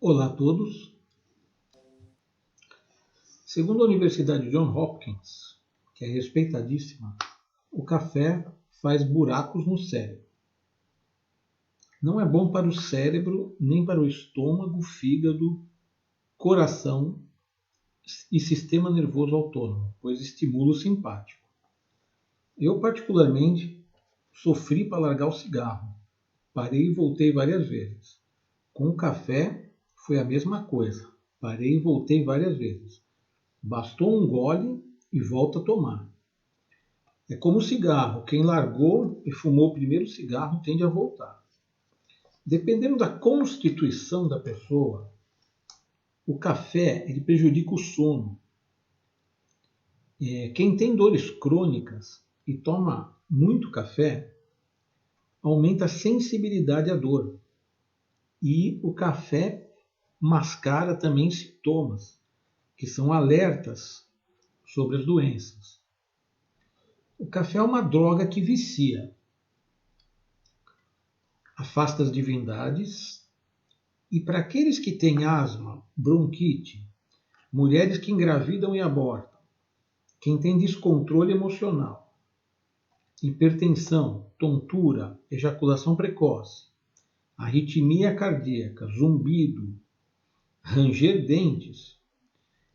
Olá a todos. Segundo a Universidade Johns Hopkins, que é respeitadíssima, o café faz buracos no cérebro. Não é bom para o cérebro, nem para o estômago, fígado, coração e sistema nervoso autônomo, pois estimula o simpático. Eu, particularmente, sofri para largar o cigarro. Parei e voltei várias vezes. Com o café foi a mesma coisa. Parei e voltei várias vezes. Bastou um gole e volta a tomar. É como o cigarro. Quem largou e fumou o primeiro cigarro tende a voltar. Dependendo da constituição da pessoa, o café ele prejudica o sono. Quem tem dores crônicas e toma muito café, aumenta a sensibilidade à dor. E o café mascara também sintomas, que são alertas sobre as doenças. O café é uma droga que vicia. Afasta as divindades. E para aqueles que têm asma, bronquite, mulheres que engravidam e abortam, quem tem descontrole emocional, hipertensão, tontura, ejaculação precoce, arritmia cardíaca, zumbido, ranger dentes,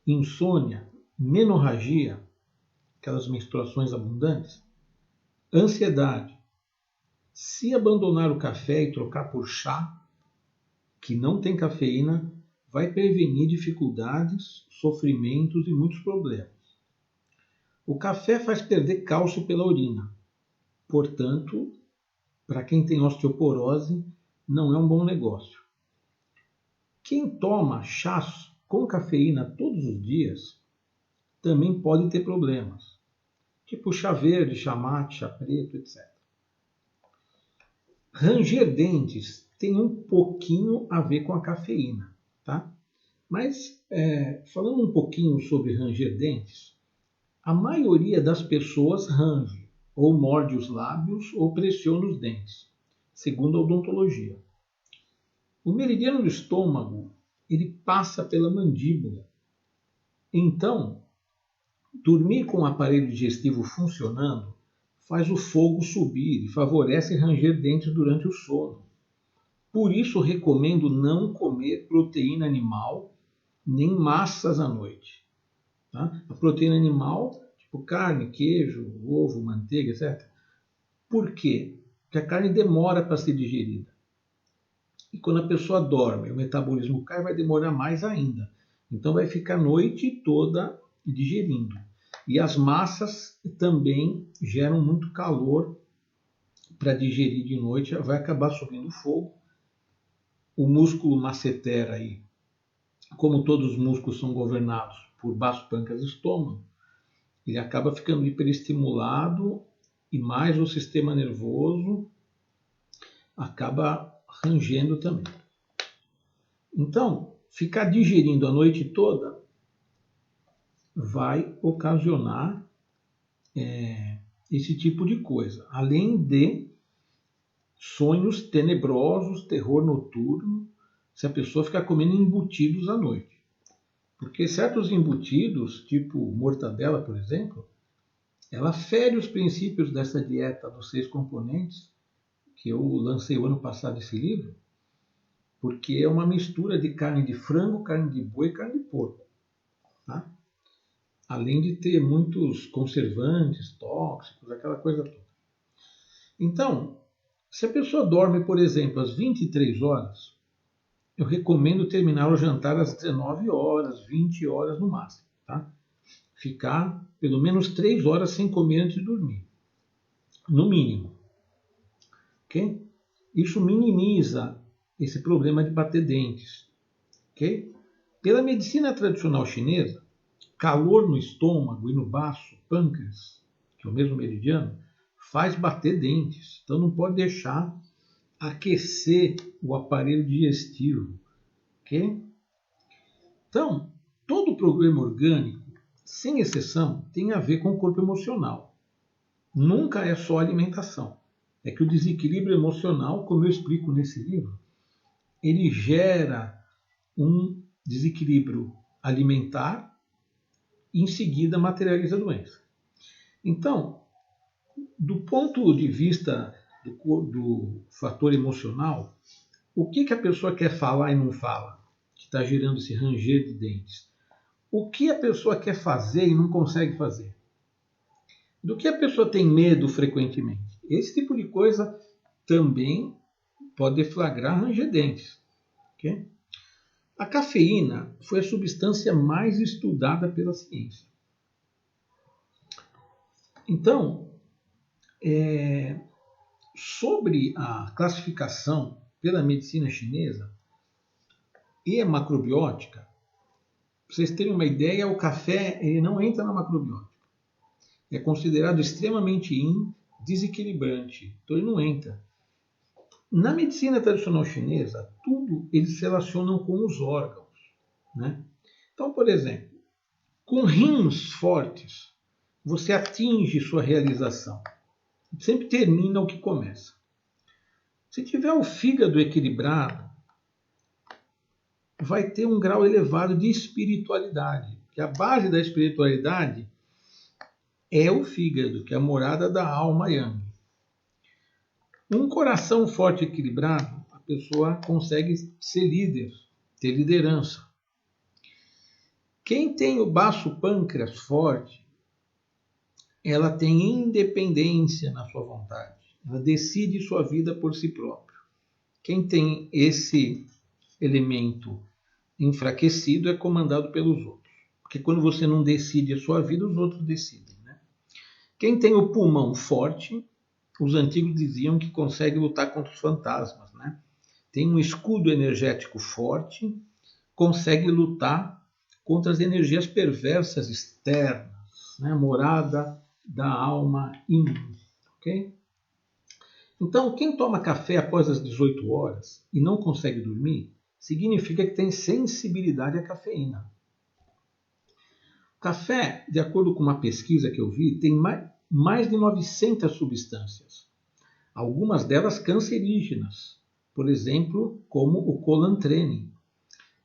insônia, menorragia, aquelas menstruações abundantes, ansiedade. Se abandonar o café e trocar por chá, que não tem cafeína, vai prevenir dificuldades, sofrimentos e muitos problemas. O café faz perder cálcio pela urina. Portanto, para quem tem osteoporose, não é um bom negócio. Quem toma chás com cafeína todos os dias também pode ter problemas, tipo chá verde, chá mate, chá preto, etc. Ranger dentes tem um pouquinho a ver com a cafeína, tá? Mas, falando um pouquinho sobre ranger dentes, a maioria das pessoas range, ou morde os lábios, ou pressiona os dentes, segundo a odontologia. O meridiano do estômago, ele passa pela mandíbula. Então, dormir com o aparelho digestivo funcionando faz o fogo subir e favorece ranger dentes durante o sono. Por isso, recomendo não comer proteína animal nem massas à noite. Tá? A proteína animal, tipo carne, queijo, ovo, manteiga, etc. Por quê? Porque a carne demora para ser digerida. E quando a pessoa dorme, o metabolismo cai, vai demorar mais ainda. Então vai ficar a noite toda digerindo. E as massas também geram muito calor para digerir de noite, vai acabar subindo fogo. O músculo masseter aí, como todos os músculos são governados por baço, pâncreas e estômago, ele acaba ficando hiperestimulado e mais o sistema nervoso acaba rangendo também. Então, ficar digerindo a noite toda vai ocasionar esse tipo de coisa, além de sonhos tenebrosos, terror noturno, se a pessoa ficar comendo embutidos à noite. Porque certos embutidos, tipo mortadela, por exemplo, ela fere os princípios dessa dieta dos 6 componentes, que eu lancei o ano passado esse livro, porque é uma mistura de carne de frango, carne de boi e carne de porco. Tá? Além de ter muitos conservantes, tóxicos, aquela coisa toda. Então, se a pessoa dorme, por exemplo, às 23 horas, eu recomendo terminar o jantar às 19 horas, 20 horas no máximo. Tá? Ficar pelo menos 3 horas sem comer antes de dormir. No mínimo. Okay? Isso minimiza esse problema de bater dentes. Okay? Pela medicina tradicional chinesa, calor no estômago e no baço, pâncreas, que é o mesmo meridiano, faz bater dentes. Então não pode deixar aquecer o aparelho digestivo. Okay? Então, todo problema orgânico, sem exceção, tem a ver com o corpo emocional. Nunca é só alimentação. É que o desequilíbrio emocional, como eu explico nesse livro, ele gera um desequilíbrio alimentar e em seguida materializa a doença. Então, do ponto de vista do fator emocional, o que a pessoa quer falar e não fala, que está gerando esse ranger de dentes? O que a pessoa quer fazer e não consegue fazer? Do que a pessoa tem medo frequentemente? Esse tipo de coisa também pode deflagrar ranger dentes. Okay? A cafeína foi a substância mais estudada pela ciência. Então, sobre a classificação pela medicina chinesa e a macrobiótica, para vocês terem uma ideia, o café ele não entra na macrobiótica. É considerado extremamente desequilibrante, então ele não entra. Na medicina tradicional chinesa, tudo eles se relacionam com os órgãos. Né? Então, por exemplo, com rins fortes, você atinge sua realização. Sempre termina o que começa. Se tiver o fígado equilibrado, vai ter um grau elevado de espiritualidade. Que a base da espiritualidade é o fígado, que é a morada da alma yang. Um coração forte e equilibrado, a pessoa consegue ser líder, ter liderança. Quem tem o baço pâncreas forte, ela tem independência na sua vontade. Ela decide sua vida por si própria. Quem tem esse elemento enfraquecido é comandado pelos outros. Porque quando você não decide a sua vida, os outros decidem. Né? Quem tem o pulmão forte, os antigos diziam que consegue lutar contra os fantasmas. Né? Tem um escudo energético forte, consegue lutar contra as energias perversas externas, né? Morada da alma yin. Okay? Então, quem toma café após as 18 horas e não consegue dormir, significa que tem sensibilidade à cafeína. O café, de acordo com uma pesquisa que eu vi, tem mais de 900 substâncias. Algumas delas cancerígenas, por exemplo, como o colantrene.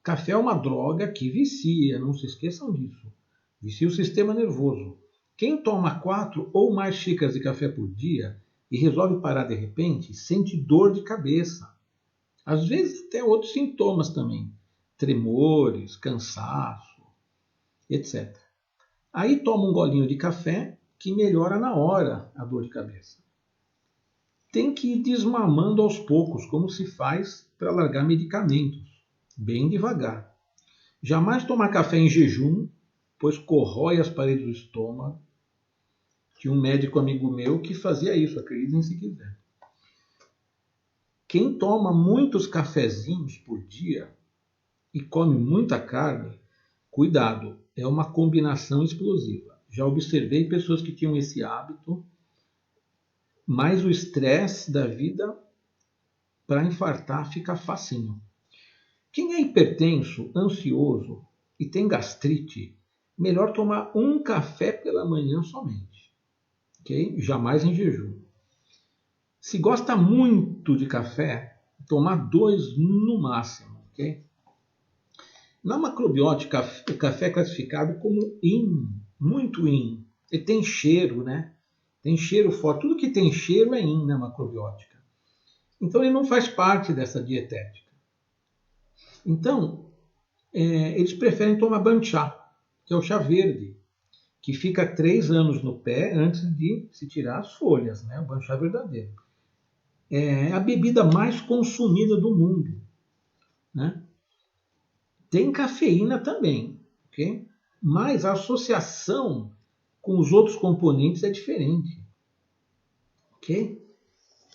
Café é uma droga que vicia, não se esqueçam disso. Vicia o sistema nervoso. Quem toma 4 ou mais xícaras de café por dia e resolve parar de repente, sente dor de cabeça. Às vezes até outros sintomas também. Tremores, cansaço, etc. Aí toma um golinho de café que melhora na hora a dor de cabeça. Tem que ir desmamando aos poucos, como se faz para largar medicamentos. Bem devagar. Jamais tomar café em jejum, pois corrói as paredes do estômago. Tinha um médico amigo meu que fazia isso, acreditem se quiser. Quem toma muitos cafezinhos por dia e come muita carne, cuidado, é uma combinação explosiva. Já observei pessoas que tinham esse hábito, mas o estresse da vida para infartar fica facinho. Quem é hipertenso, ansioso e tem gastrite, melhor tomar um café pela manhã somente. Okay? Jamais em jejum. Se gosta muito de café, tomar 2 no máximo. Okay? Na macrobiótica, o café é classificado como yin, muito yin. Ele tem cheiro, né? Tem cheiro forte. Tudo que tem cheiro é yin na macrobiótica. Então ele não faz parte dessa dietética. Então, eles preferem tomar banchá, que é o chá verde, que fica 3 anos no pé antes de se tirar as folhas, né? O banchá verdadeiro. É a bebida mais consumida do mundo. Né? Tem cafeína também, okay? Mas a associação com os outros componentes é diferente. Okay?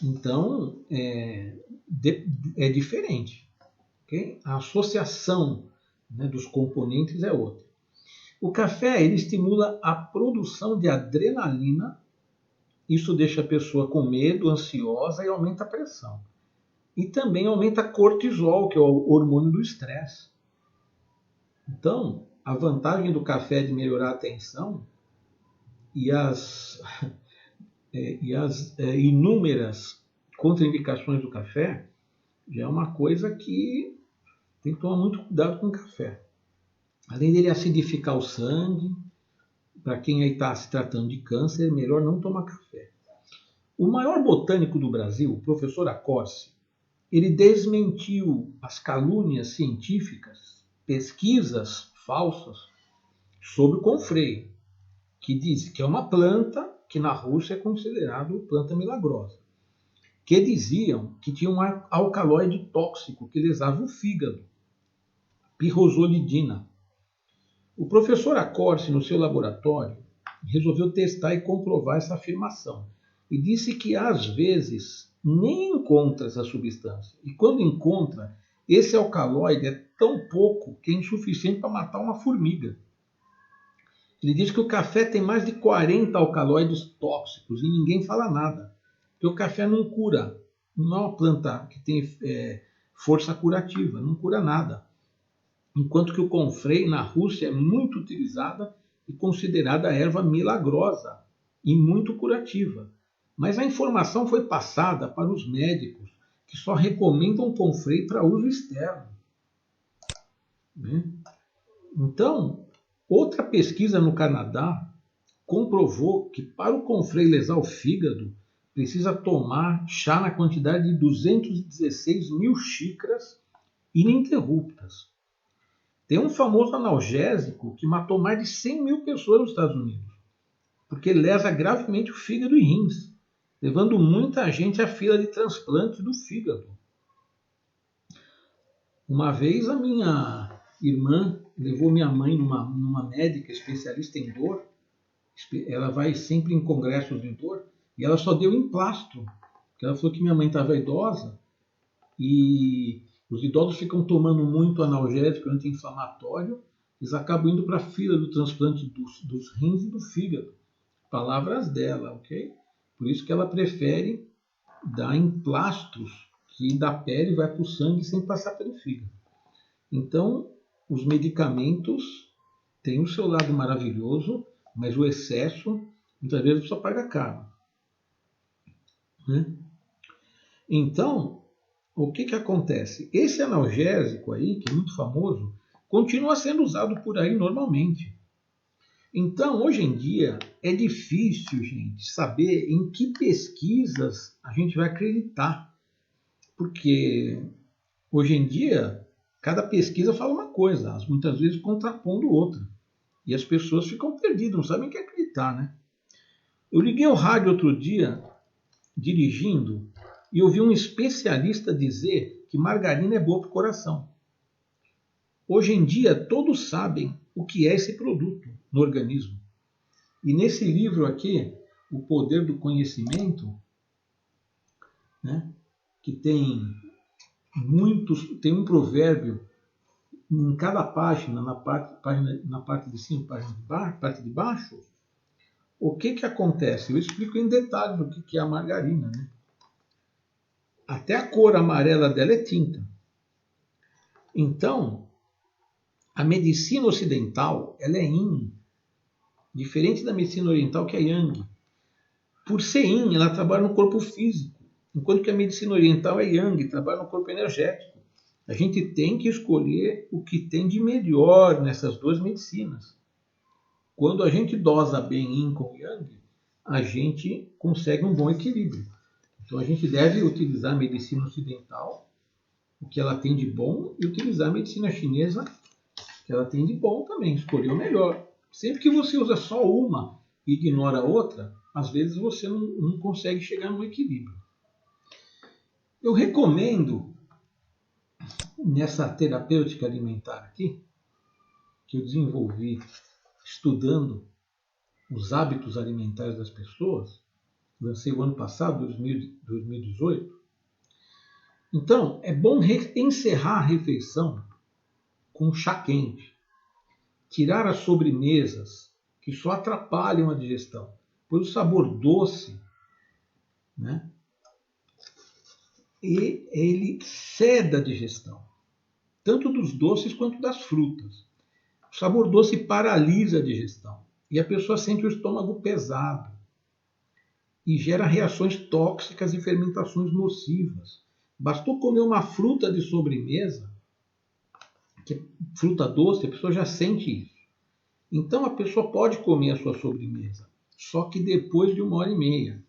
Então, é diferente. Okay? A associação, né, dos componentes é outra. O café ele estimula a produção de adrenalina. Isso deixa a pessoa com medo, ansiosa e aumenta a pressão. E também aumenta cortisol, que é o hormônio do estresse. Então, a vantagem do café é de melhorar a tensão e as inúmeras contraindicações do café já é uma coisa que Tem que tomar muito cuidado com o café. Além dele acidificar o sangue, para quem aí está se tratando de câncer, é melhor não tomar café. O maior botânico do Brasil, o professor Accorsi, ele desmentiu as calúnias científicas, pesquisas falsas sobre o confreio, que diz que é uma planta que na Rússia é considerada planta milagrosa, que diziam que tinha um alcaloide tóxico que lesava o fígado, pirrozolidina. O professor Accorsi, no seu laboratório, resolveu testar e comprovar essa afirmação e disse que às vezes nem encontra essa substância. E quando encontra, esse alcaloide é tão pouco que é insuficiente para matar uma formiga. Ele diz que o café tem mais de 40 alcaloides tóxicos e ninguém fala nada. Porque o café não cura, não é uma planta que tem força curativa, não cura nada. Enquanto que o confrei na Rússia é muito utilizada e considerada erva milagrosa e muito curativa. Mas a informação foi passada para os médicos, que só recomendam confrei para uso externo. Então, outra pesquisa no Canadá comprovou que para o confrei lesar o fígado, precisa tomar chá na quantidade de 216 mil xícaras ininterruptas. Tem um famoso analgésico que matou mais de 100 mil pessoas nos Estados Unidos, porque lesa gravemente o fígado e rins, levando muita gente à fila de transplante do fígado. Uma vez a minha irmã levou minha mãe numa médica especialista em dor, ela vai sempre em congressos de dor, e ela só deu emplastro, porque ela falou que minha mãe estava idosa e os idosos ficam tomando muito analgésico anti-inflamatório, eles acabam indo para a fila do transplante dos rins e do fígado. Palavras dela, ok? Por isso que ela prefere dar emplastros que da pele vai para o sangue sem passar pelo fígado. Então, os medicamentos têm o seu lado maravilhoso, mas o excesso, muitas vezes, só paga caro. Né? Então, o que acontece? Esse analgésico aí, que é muito famoso, continua sendo usado por aí normalmente. Então, hoje em dia, é difícil, gente, saber em que pesquisas a gente vai acreditar. Porque, hoje em dia, cada pesquisa fala uma coisa, muitas vezes contrapondo outra. E as pessoas ficam perdidas, não sabem o que acreditar, né? Eu liguei o rádio outro dia, dirigindo, e ouvi um especialista dizer que margarina é boa para o coração. Hoje em dia, todos sabem o que é esse produto no organismo. E nesse livro aqui, O Poder do Conhecimento, né, que tem tem um provérbio em cada página, na parte de cima, parte de baixo. O que acontece? Eu explico em detalhes o que é a margarina, né? Até a cor amarela dela é tinta. Então, a medicina ocidental, ela é yin, diferente da medicina oriental, que é yang. Por ser yin, ela trabalha no corpo físico, enquanto que a medicina oriental é yang, trabalha no corpo energético. A gente tem que escolher o que tem de melhor nessas duas medicinas. Quando a gente dosa bem yin com yang, a gente consegue um bom equilíbrio. Então a gente deve utilizar a medicina ocidental, o que ela tem de bom, e utilizar a medicina chinesa, o que ela tem de bom também, escolher o melhor. Sempre que você usa só uma e ignora a outra, às vezes você não consegue chegar no equilíbrio. Eu recomendo, nessa terapêutica alimentar aqui, que eu desenvolvi estudando os hábitos alimentares das pessoas, lancei o ano passado, 2018. Então, é bom encerrar a refeição com chá quente. Tirar as sobremesas que só atrapalham a digestão, pois o sabor doce, né, e ele cede a digestão, tanto dos doces quanto das frutas. O sabor doce paralisa a digestão e a pessoa sente o estômago pesado e gera reações tóxicas e fermentações nocivas. Bastou comer uma fruta de sobremesa que é fruta doce, a pessoa já sente isso. Então a pessoa pode comer a sua sobremesa, só que depois de 1h30.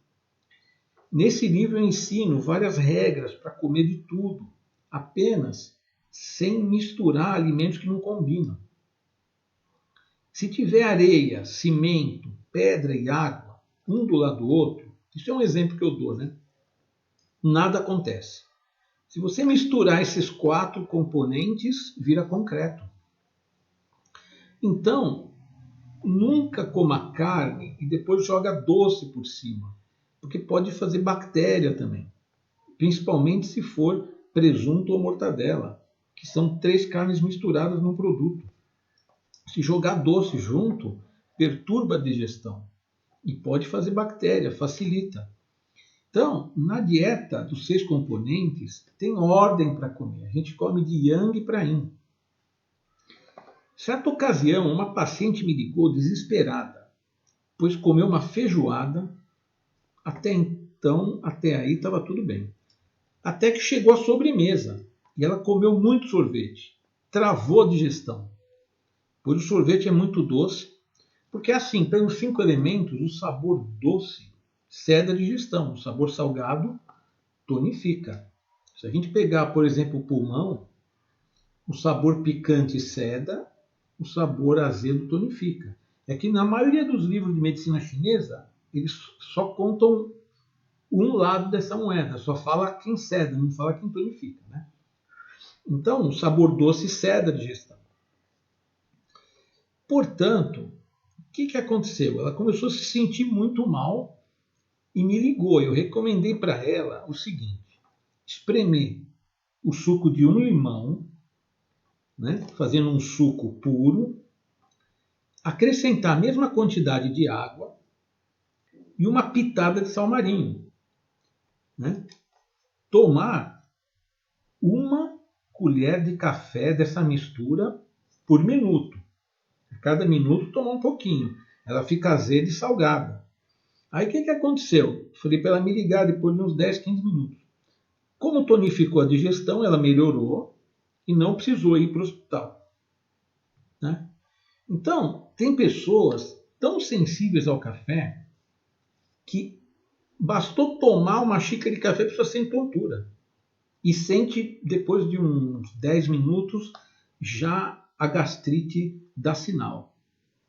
Nesse livro eu ensino várias regras para comer de tudo, apenas sem misturar alimentos que não combinam. Se tiver areia, cimento, pedra e água, um do lado do outro, isso é um exemplo que eu dou, né? Nada acontece. Se você misturar esses 4 componentes, vira concreto. Então, nunca coma carne e depois joga doce por cima, porque pode fazer bactéria também, principalmente se for presunto ou mortadela, que são 3 carnes misturadas num produto. Se jogar doce junto, perturba a digestão e pode fazer bactéria, facilita. Então, na dieta dos 6 componentes, tem ordem para comer. A gente come de Yang para Yin. Certa ocasião, uma paciente me ligou desesperada, pois comeu uma feijoada. Até então, até aí estava tudo bem. Até que chegou a sobremesa e ela comeu muito sorvete. Travou a digestão, pois o sorvete é muito doce. Porque assim, pelos 5 elementos, o sabor doce cede a digestão, o sabor salgado tonifica. Se a gente pegar, por exemplo, o pulmão, o sabor picante ceda, o sabor azedo tonifica. É que na maioria dos livros de medicina chinesa, eles só contam um lado dessa moeda, só fala quem ceda, não fala quem tonifica, né? Então, o sabor doce cede a digestão. Portanto, o que aconteceu? Ela começou a se sentir muito mal e me ligou. Eu recomendei para ela o seguinte: espremer o suco de um limão, né, fazendo um suco puro, acrescentar a mesma quantidade de água e uma pitada de sal marinho. Né? Tomar 1 colher de café dessa mistura por minuto. A cada minuto tomar um pouquinho. Ela fica azeda e salgada. Aí o que aconteceu? Falei para ela me ligar depois de uns 10, 15 minutos. Como tonificou a digestão, ela melhorou e não precisou ir para o hospital. Né? Então, tem pessoas tão sensíveis ao café que bastou tomar uma xícara de café para a pessoa sentir tontura. E sente, depois de uns 10 minutos, já a gastrite dá sinal.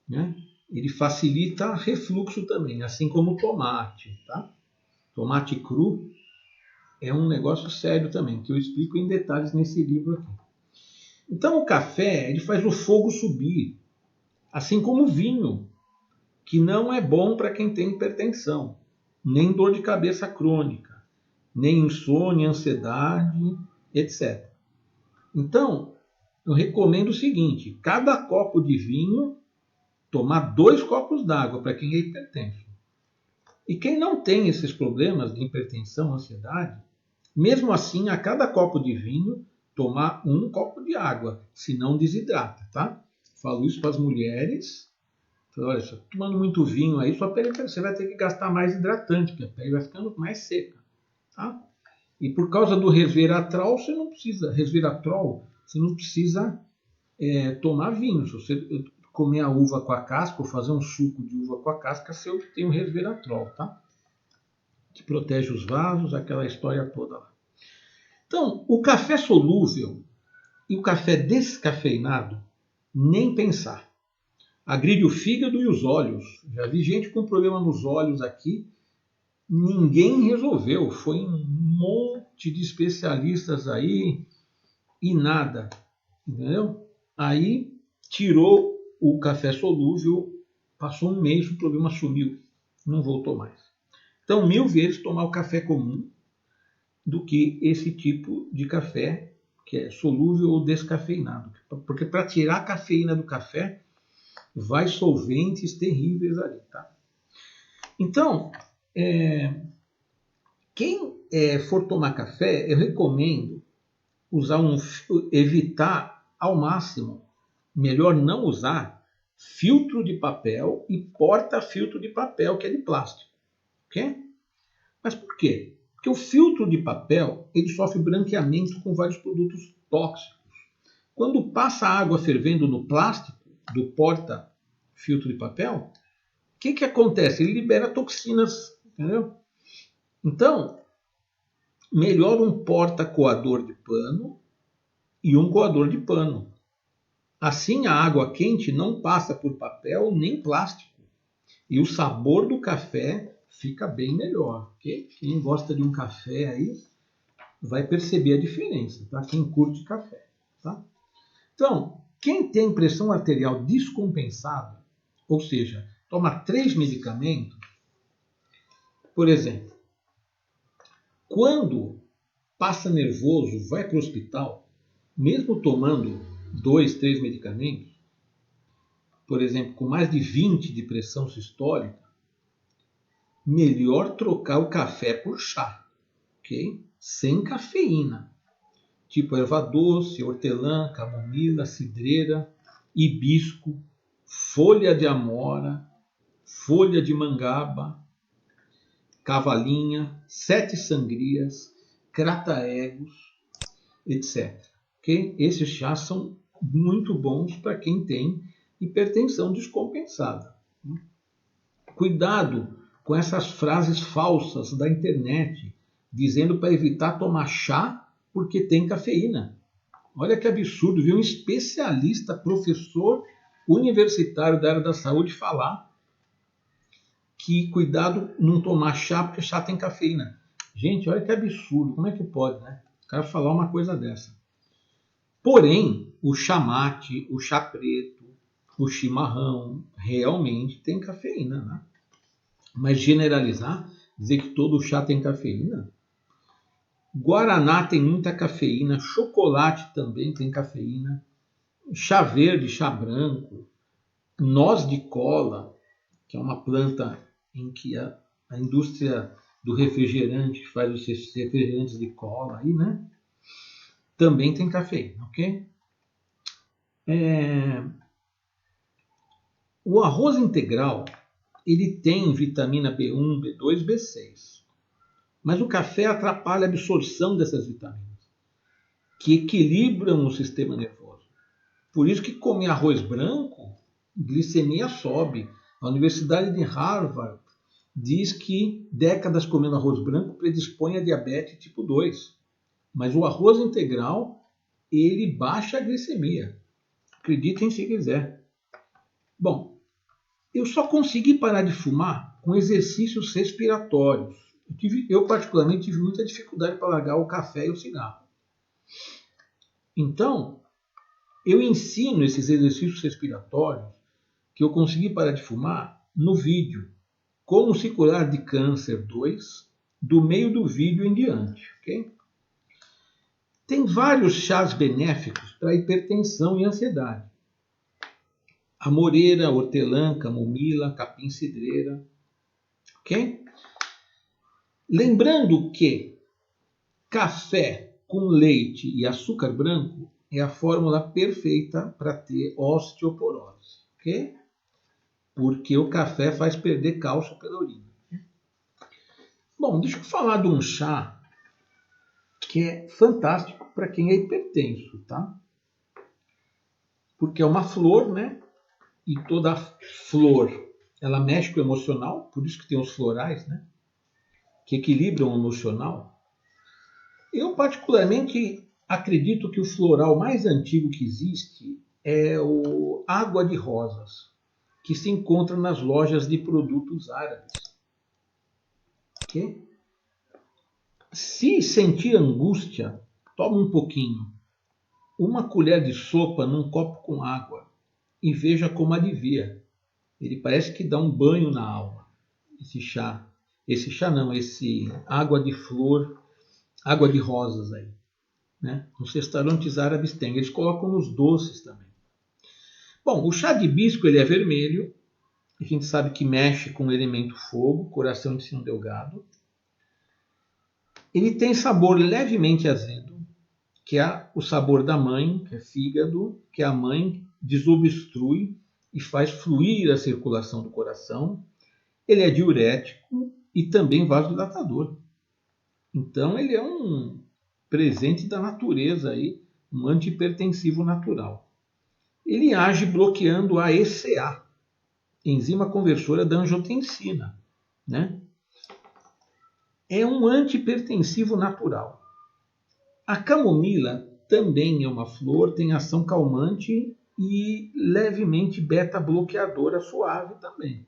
Né? Ele facilita refluxo também, assim como o tomate. Tá? Tomate cru é um negócio sério também, que eu explico em detalhes nesse livro aqui. Então o café ele faz o fogo subir, assim como o vinho, que não é bom para quem tem hipertensão, nem dor de cabeça crônica, nem insônia, ansiedade, etc. Então, eu recomendo o seguinte: cada copo de vinho, tomar 2 copos d'água para quem é hipertenso. E quem não tem esses problemas de hipertensão, ansiedade, mesmo assim, a cada copo de vinho, tomar 1 copo de água, senão desidrata, tá? Falo isso para as mulheres. Olha, só, tomando muito vinho aí, sua pele você vai ter que gastar mais hidratante, porque a pele vai ficando mais seca, tá? E por causa do resveratrol, você não precisa tomar vinho. Se você comer a uva com a casca ou fazer um suco de uva com a casca, você tem o resveratrol, tá? Que protege os vasos, aquela história toda lá. Então, o café solúvel e o café descafeinado, nem pensar. Agride o fígado e os olhos. Já vi gente com problema nos olhos aqui, ninguém resolveu. Foi um monte de especialistas aí e nada. Entendeu? Aí tirou o café solúvel, passou um mês, o problema sumiu. Não voltou mais. Então, 1000 vezes tomar o café comum do que esse tipo de café que é solúvel ou descafeinado. Porque para tirar a cafeína do café, vai solventes terríveis ali. Tá? Então, quem for tomar café, eu recomendo evitar ao máximo, melhor não usar, filtro de papel e porta-filtro de papel, que é de plástico. Okay? Mas por quê? Porque o filtro de papel ele sofre branqueamento com vários produtos tóxicos. Quando passa a água fervendo no plástico do porta-filtro de papel, o que acontece? Ele libera toxinas, entendeu? Então, melhor um porta-coador de pano e um coador de pano. Assim, a água quente não passa por papel nem plástico. E o sabor do café fica bem melhor. Okay? Quem gosta de um café aí vai perceber a diferença, tá? Quem curte café. Tá? Então, quem tem pressão arterial descompensada, ou seja, toma 3 medicamentos, por exemplo, quando passa nervoso, vai para o hospital, mesmo tomando 2, 3 medicamentos, por exemplo, com mais de 20 de pressão sistólica, melhor trocar o café por chá, ok? Sem cafeína, tipo erva doce, hortelã, camomila, cidreira, hibisco, folha de amora, folha de mangaba, cavalinha, 7 sangrias, crataegos, etc. Okay? Esses chás são muito bons para quem tem hipertensão descompensada. Cuidado com essas frases falsas da internet, dizendo para evitar tomar chá porque tem cafeína. Olha que absurdo, viu um especialista, professor universitário da área da saúde falar que cuidado não tomar chá porque chá tem cafeína. Gente, olha que absurdo, como é que pode, né? O cara falar uma coisa dessa. Porém, o chá mate, o chá preto, o chimarrão realmente tem cafeína, né? Mas generalizar, dizer que todo chá tem cafeína? Guaraná tem muita cafeína, chocolate também tem cafeína, chá verde, chá branco, noz de cola, que é uma planta em que a indústria do refrigerante faz os refrigerantes de cola aí, né? Também tem cafeína, ok? O arroz integral, ele tem vitamina B1, B2, B6. Mas o café atrapalha a absorção dessas vitaminas, que equilibram o sistema nervoso. Por isso que comer arroz branco, glicemia sobe. A Universidade de Harvard diz que décadas comendo arroz branco predispõe a diabetes tipo 2. Mas o arroz integral, ele baixa a glicemia. Acreditem se quiser. Bom, eu só consegui parar de fumar com exercícios respiratórios. Eu particularmente tive muita dificuldade para largar o café e o cigarro. Então, eu ensino esses exercícios respiratórios que eu consegui parar de fumar no vídeo Como se curar de câncer 2, do meio do vídeo em diante. Okay? Tem vários chás benéficos para hipertensão e ansiedade. Amoreira, hortelã, camomila, capim-cidreira. Ok? Lembrando que café com leite e açúcar branco é a fórmula perfeita para ter osteoporose. Ok? Porque o café faz perder cálcio pela urina. Bom, deixa eu falar de um chá que é fantástico para quem é hipertenso, tá? Porque é uma flor, né? E toda flor, ela mexe com o emocional, por isso que tem os florais, né? Que equilibram o emocional. Eu particularmente acredito que o floral mais antigo que existe é o água de rosas, que se encontra nas lojas de produtos árabes. Okay? Se sentir angústia, toma um pouquinho. Uma colher de sopa num copo com água e veja como alivia. Ele parece que dá um banho na alma. Esse chá. Esse chá não, esse água de flor, água de rosas aí. Né? Nos restaurantes árabes tem. Eles colocam nos doces também. Bom, o chá de hibisco ele é vermelho. A gente sabe que mexe com o elemento fogo, coração de sino delgado. Ele tem sabor levemente azedo, que é o sabor da mãe, que é fígado, que a mãe desobstrui e faz fluir a circulação do coração. Ele é diurético e também vasodilatador. Então ele é um presente da natureza aí um antihipertensivo natural. Ele age bloqueando a ECA, enzima conversora da angiotensina, né? É um antihipertensivo natural. A camomila também é uma flor, tem ação calmante e levemente beta-bloqueadora suave também.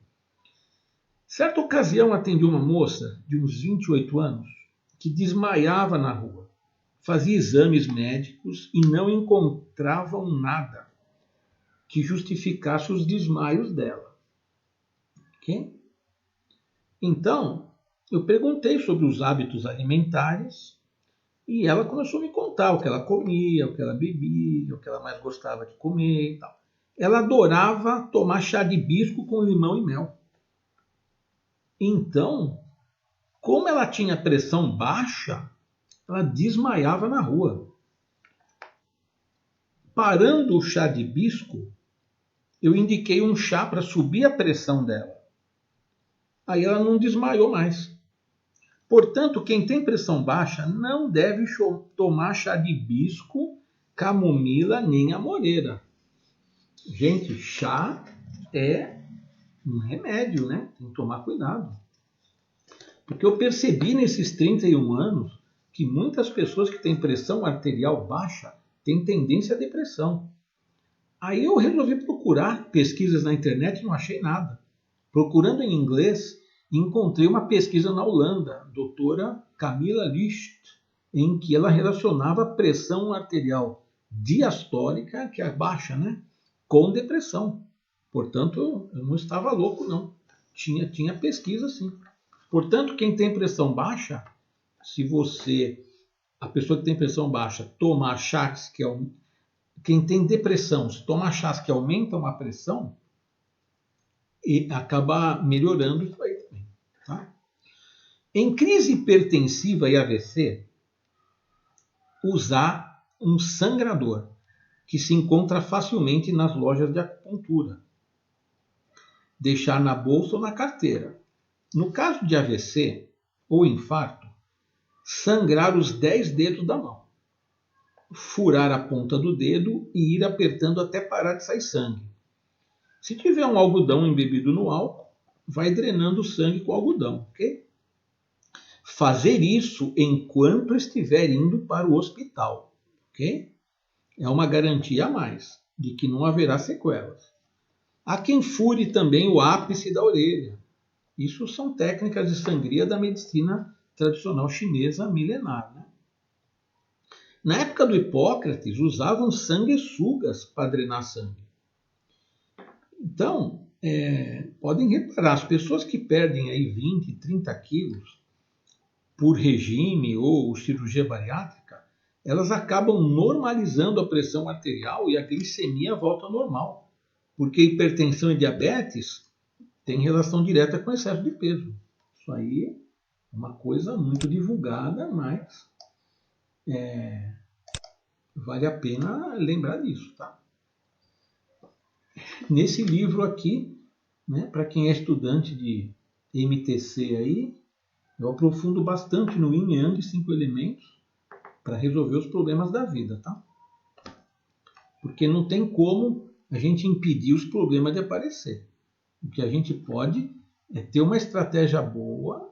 Certa ocasião atendi uma moça de uns 28 anos que desmaiava na rua. Fazia exames médicos e não encontravam nada que justificasse os desmaios dela. Okay? Então, eu perguntei sobre os hábitos alimentares e ela começou a me contar o que ela comia, o que ela bebia, o que ela mais gostava de comer e tal. Ela adorava tomar chá de hibisco com limão e mel. Então, como ela tinha pressão baixa, ela desmaiava na rua. Parando o chá de hibisco, eu indiquei um chá para subir a pressão dela. Aí ela não desmaiou mais. Portanto, quem tem pressão baixa não deve tomar chá de hibisco, camomila nem amoreira. Gente, chá é um remédio, né? Tem que tomar cuidado. Porque eu percebi nesses 31 anos que muitas pessoas que têm pressão arterial baixa têm tendência à depressão. Aí eu resolvi procurar pesquisas na internet e não achei nada. Procurando em inglês, encontrei uma pesquisa na Holanda, doutora Camilla Licht, em que ela relacionava a pressão arterial diastólica, que é baixa, né, com depressão. Portanto, eu não estava louco, não. Tinha pesquisa, sim. Portanto, quem tem pressão baixa, a pessoa que tem pressão baixa, tomar chás, quem tem depressão, se tomar chás que aumentam a pressão, e acaba melhorando isso aí também. Tá? Em crise hipertensiva e AVC, usar um sangrador, que se encontra facilmente nas lojas de acupuntura. Deixar na bolsa ou na carteira. No caso de AVC ou infarto, sangrar os 10 dedos da mão. Furar a ponta do dedo e ir apertando até parar de sair sangue. Se tiver um algodão embebido no álcool, vai drenando o sangue com o algodão, ok? Fazer isso enquanto estiver indo para o hospital, ok? É uma garantia a mais de que não haverá sequelas. Há quem fure também o ápice da orelha. Isso são técnicas de sangria da medicina tradicional chinesa milenar, né? Na época do Hipócrates, usavam sanguessugas para drenar sangue. Então, podem reparar, as pessoas que perdem aí 20, 30 quilos por regime ou cirurgia bariátrica, elas acabam normalizando a pressão arterial e a glicemia volta ao normal. Porque hipertensão e diabetes têm relação direta com excesso de peso. Isso aí é uma coisa muito divulgada, mas vale a pena lembrar disso, tá? Nesse livro aqui, né, para quem é estudante de MTC aí, eu aprofundo bastante no Yin e Yang, 5 elementos, para resolver os problemas da vida, tá? Porque não tem como a gente impedir os problemas de aparecer. O que a gente pode é ter uma estratégia boa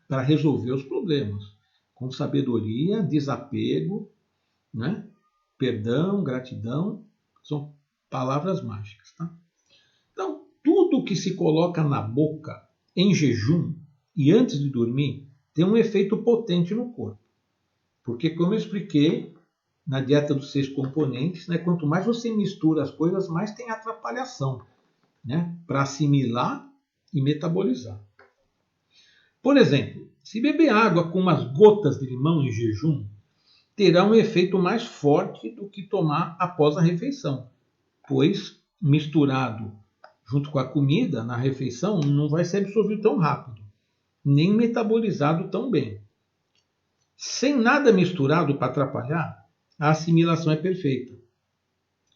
para resolver os problemas, com sabedoria, desapego, né? Perdão, gratidão, são palavras mágicas, tá? Então, tudo que se coloca na boca em jejum e antes de dormir tem um efeito potente no corpo. Porque, como eu expliquei na dieta dos 6 componentes, né, quanto mais você mistura as coisas, mais tem atrapalhação, né, para assimilar e metabolizar. Por exemplo, se beber água com umas gotas de limão em jejum, terá um efeito mais forte do que tomar após a refeição, pois misturado junto com a comida na refeição não vai ser absorvido tão rápido, nem metabolizado tão bem. Sem nada misturado para atrapalhar, a assimilação é perfeita.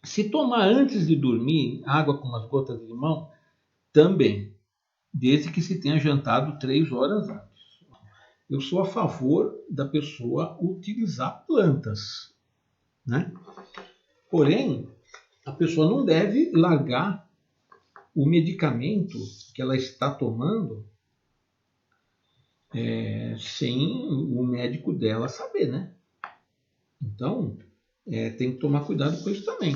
Se tomar antes de dormir água com umas gotas de limão, também, desde que se tenha jantado 3 horas antes. Eu sou a favor da pessoa utilizar plantas. né? Porém, a pessoa não deve largar o medicamento que ela está tomando sem o médico dela saber, né? Então, tem que tomar cuidado com isso também.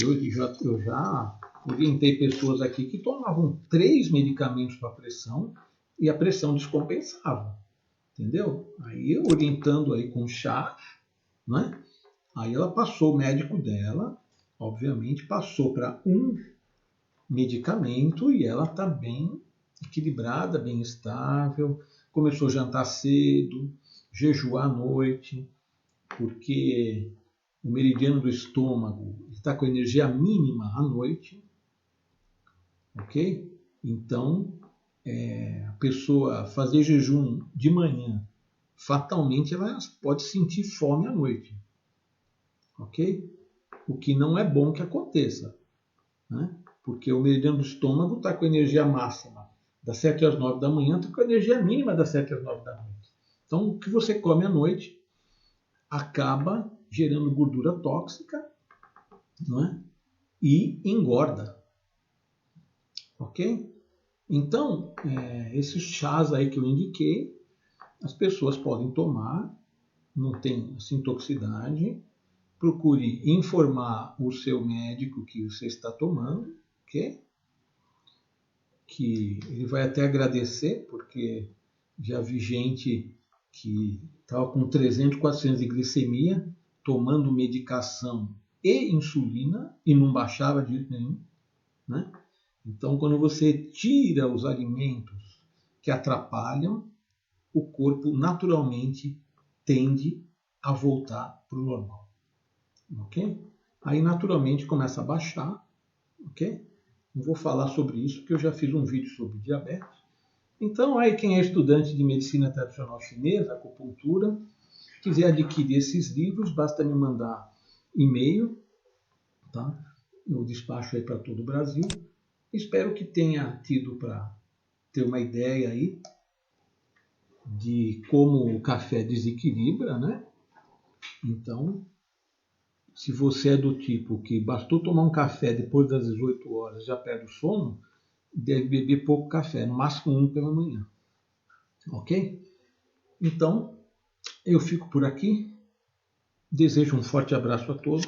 Eu já orientei pessoas aqui que tomavam 3 medicamentos para pressão e a pressão descompensava, entendeu? Aí orientando aí com chá, né? Aí ela passou, o médico dela, obviamente, passou para um medicamento e ela está bem equilibrada, bem estável, começou a jantar cedo, jejuar à noite, porque o meridiano do estômago está com energia mínima à noite, ok? Então, a pessoa fazer jejum de manhã, fatalmente ela pode sentir fome à noite, ok? O que não é bom que aconteça, né? Porque o meridiano do estômago está com energia máxima das 7 às 9 da manhã, está com energia mínima das 7 às 9 da noite. Então, o que você come à noite acaba gerando gordura tóxica, não é? E engorda, ok? Então, esses chás aí que eu indiquei, as pessoas podem tomar, não tem assim, toxicidade. Procure informar o seu médico que você está tomando, ok? Que ele vai até agradecer, porque já vi gente que estava com 300, 400 de glicemia, tomando medicação e insulina e não baixava de jeito nenhum, né? Então, quando você tira os alimentos que atrapalham, o corpo naturalmente tende a voltar para o normal, ok? Aí, naturalmente, começa a baixar, ok? Não vou falar sobre isso, porque eu já fiz um vídeo sobre diabetes. Então, aí quem é estudante de medicina tradicional chinesa, acupuntura, quiser adquirir esses livros, basta me mandar e-mail, tá? Eu despacho aí para todo o Brasil. Espero que tenha tido para ter uma ideia aí de como o café desequilibra, né? Então, se você é do tipo que bastou tomar um café depois das 18 horas já perde o sono, deve beber pouco café, no máximo um pela manhã. Ok? Então, eu fico por aqui. Desejo um forte abraço a todos